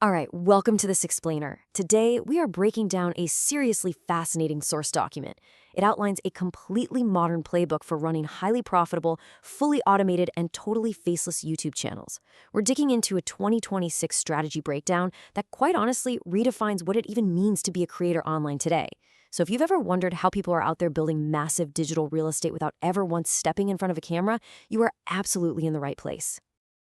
All right, welcome to this explainer. Today, we are breaking down a seriously fascinating source document. It outlines a completely modern playbook for running highly profitable, fully automated, and totally faceless YouTube channels. We're digging into a 2026 strategy breakdown that quite honestly redefines what it even means to be a creator online today. So if you've ever wondered how people are out there building massive digital real estate without ever once stepping in front of a camera, you are absolutely in the right place.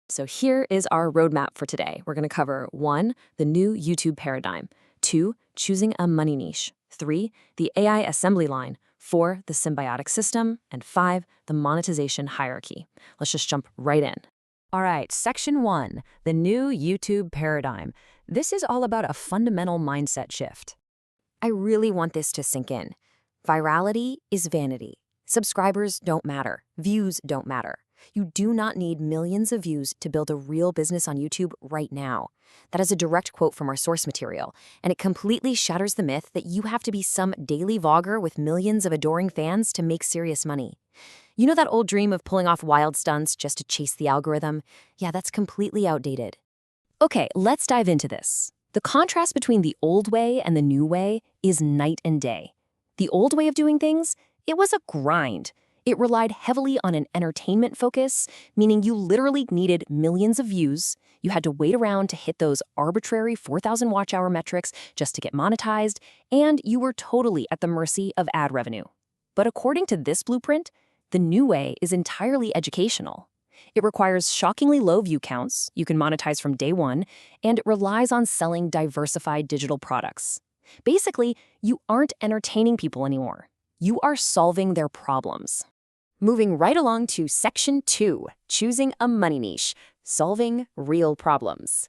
So here is our roadmap for today. We're going to cover 1, the new YouTube paradigm, 2, choosing a money niche, 3, the AI assembly line, 4, the symbiotic system, and 5, the monetization hierarchy. Let's just jump right in. All right, section 1, the new YouTube paradigm. This is all about a fundamental mindset shift. I really want this to sink in. Virality is vanity. Subscribers don't matter. Views don't matter. You do not need millions of views to build a real business on YouTube right now. That is a direct quote from our source material, and it completely shatters the myth that you have to be some daily vlogger with millions of adoring fans to make serious money. You know that old dream of pulling off wild stunts just to chase the algorithm? Yeah, that's completely outdated. Okay, let's dive into this. The contrast between the old way and the new way is night and day. The old way of doing things, it was a grind. It relied heavily on an entertainment focus, meaning you literally needed millions of views. You had to wait around to hit those arbitrary 4,000 watch hour metrics just to get monetized, and you were totally at the mercy of ad revenue. But according to this blueprint, the new way is entirely educational. It requires shockingly low view counts, you can monetize from day one, and it relies on selling diversified digital products. Basically, you aren't entertaining people anymore. You are solving their problems. Moving right along to section 2, choosing a money niche, solving real problems.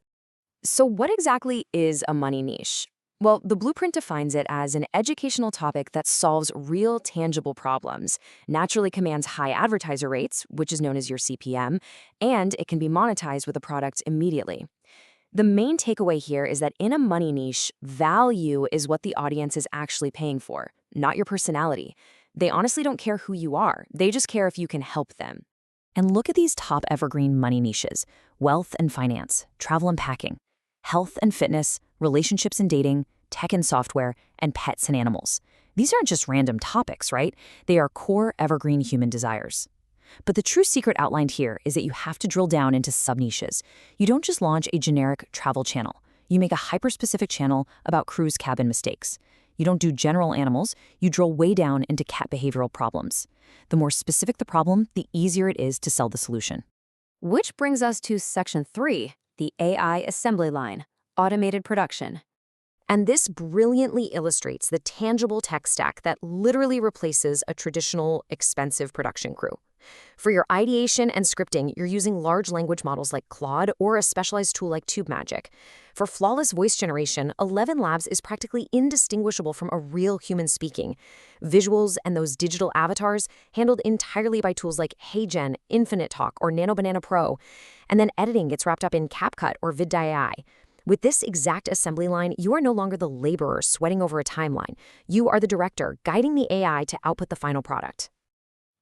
So what exactly is a money niche? Well, the blueprint defines it as an educational topic that solves real tangible problems, naturally commands high advertiser rates, which is known as your CPM, and it can be monetized with a product immediately. The main takeaway here is that in a money niche, value is what the audience is actually paying for, not your personality. They honestly don't care who you are. They just care if you can help them. And look at these top evergreen money niches: wealth and finance, travel and packing, health and fitness, relationships and dating, tech and software, and pets and animals. These aren't just random topics, right? They are core evergreen human desires. But the true secret outlined here is that you have to drill down into sub-niches. You don't just launch a generic travel channel. You make a hyper-specific channel about cruise cabin mistakes. You don't do general animals, you drill way down into cat behavioral problems. The more specific the problem, the easier it is to sell the solution. Which brings us to section 3, the AI assembly line, automated production. And this brilliantly illustrates the tangible tech stack that literally replaces a traditional, expensive production crew. For your ideation and scripting, you're using large language models like Claude or a specialized tool like TubeMagic. For flawless voice generation, ElevenLabs is practically indistinguishable from a real human speaking. Visuals and those digital avatars handled entirely by tools like HeyGen, Infinite Talk, or Nano Banana Pro. And then editing gets wrapped up in CapCut or Copy.ai. AI. With this exact assembly line, you are no longer the laborer sweating over a timeline. You are the director, guiding the AI to output the final product.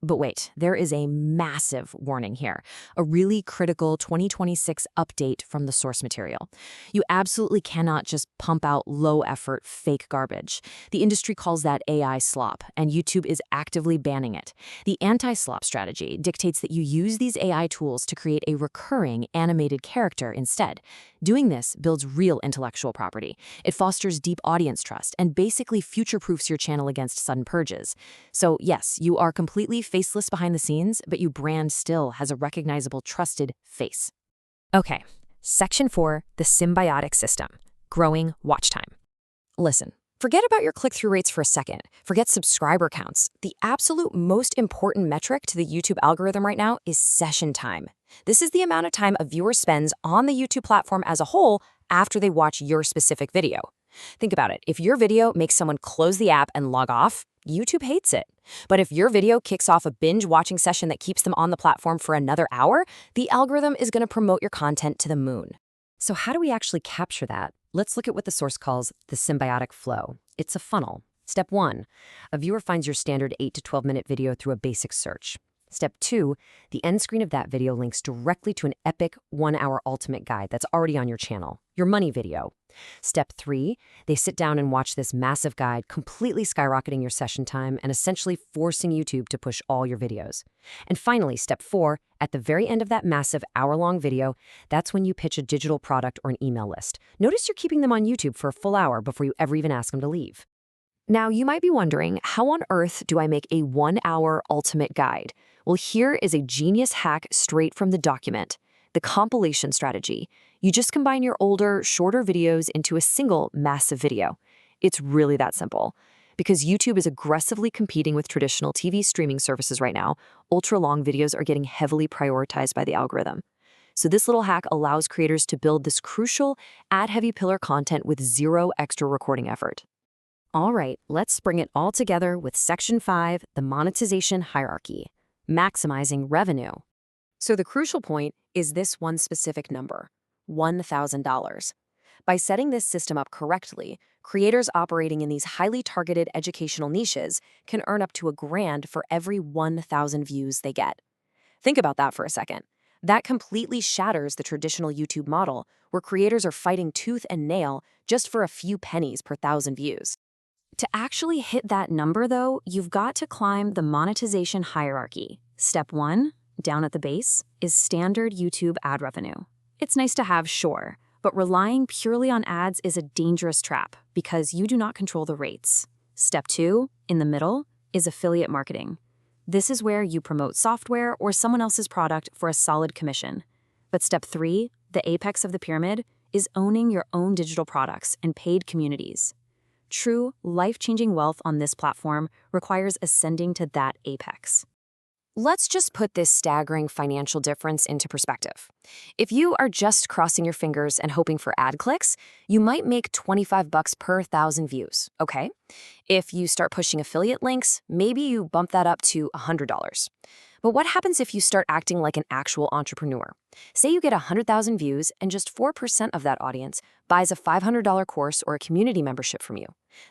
But wait, there is a massive warning here, a really critical 2026 update from the source material. You absolutely cannot just pump out low-effort, fake garbage. The industry calls that AI slop, and YouTube is actively banning it. The anti-slop strategy dictates that you use these AI tools to create a recurring animated character instead. Doing this builds real intellectual property. It fosters deep audience trust and basically future-proofs your channel against sudden purges. So yes, you are completely faceless behind the scenes, but your brand still has a recognizable, trusted face. Okay, section 4, the symbiotic system, growing watch time. Listen, forget about your click-through rates for a second. Forget subscriber counts. The absolute most important metric to the YouTube algorithm right now is session time. This is the amount of time a viewer spends on the YouTube platform as a whole after they watch your specific video. Think about it. If your video makes someone close the app and log off, YouTube hates it. But if your video kicks off a binge-watching session that keeps them on the platform for another hour, the algorithm is going to promote your content to the moon. So how do we actually capture that? Let's look at what the source calls the symbiotic flow. It's a funnel. Step 1, a viewer finds your standard 8 to 12-minute video through a basic search. Step 2, the end screen of that video links directly to an epic 1-hour ultimate guide that's already on your channel. Your your money video. Step 3, they sit down and watch this massive guide, completely skyrocketing your session time and essentially forcing YouTube to push all your videos. And finally, step 4, at the very end of that massive hour-long video, that's when you pitch a digital product or an email list. Notice you're keeping them on YouTube for a full hour before you ever even ask them to leave. Now, you might be wondering, how on earth do I make a 1-hour ultimate guide? Well, here is a genius hack straight from the document: the compilation strategy. You just combine your older, shorter videos into a single massive video. It's really that simple. Because YouTube is aggressively competing with traditional TV streaming services right now, ultra-long videos are getting heavily prioritized by the algorithm. So this little hack allows creators to build this crucial, ad-heavy pillar content with zero extra recording effort. All right, let's bring it all together with Section 5, the monetization hierarchy: maximizing revenue. So the crucial point is this one specific number: $1,000. By setting this system up correctly, creators operating in these highly targeted educational niches can earn up to $1,000 for every 1,000 views they get. Think about that for a second. That completely shatters the traditional YouTube model, where creators are fighting tooth and nail just for a few pennies per 1,000 views. To actually hit that number, though, you've got to climb the monetization hierarchy. Step 1, down at the base, is standard YouTube ad revenue. It's nice to have, sure, but relying purely on ads is a dangerous trap because you do not control the rates. Step 2, in the middle, is affiliate marketing. This is where you promote software or someone else's product for a solid commission. But step 3, the apex of the pyramid, is owning your own digital products and paid communities. True, life-changing wealth on this platform requires ascending to that apex. Let's just put this staggering financial difference into perspective. If you are just crossing your fingers and hoping for ad clicks, you might make $25 per 1,000 views, okay? If you start pushing affiliate links, maybe you bump that up to $100. But what happens if you start acting like an actual entrepreneur? Say you get 100,000 views and just 4% of that audience buys a $500 course or a community membership from you.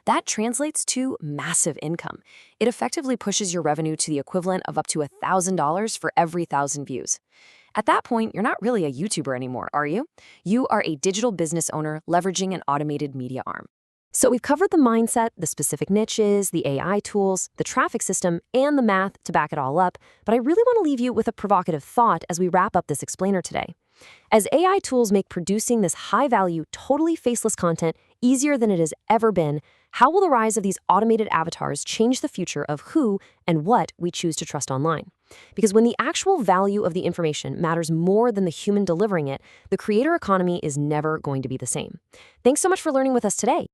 That translates to massive income. It effectively pushes your revenue to the equivalent of up to $1,000 for every 1,000 views. At that point, you're not really a YouTuber anymore, are you? You are a digital business owner leveraging an automated media arm. So we've covered the mindset, the specific niches, the AI tools, the traffic system, and the math to back it all up, but I really want to leave you with a provocative thought as we wrap up this explainer today. As AI tools make producing this high-value, totally faceless content easier than it has ever been, how will the rise of these automated avatars change the future of who and what we choose to trust online? Because when the actual value of the information matters more than the human delivering it, the creator economy is never going to be the same. Thanks so much for learning with us today.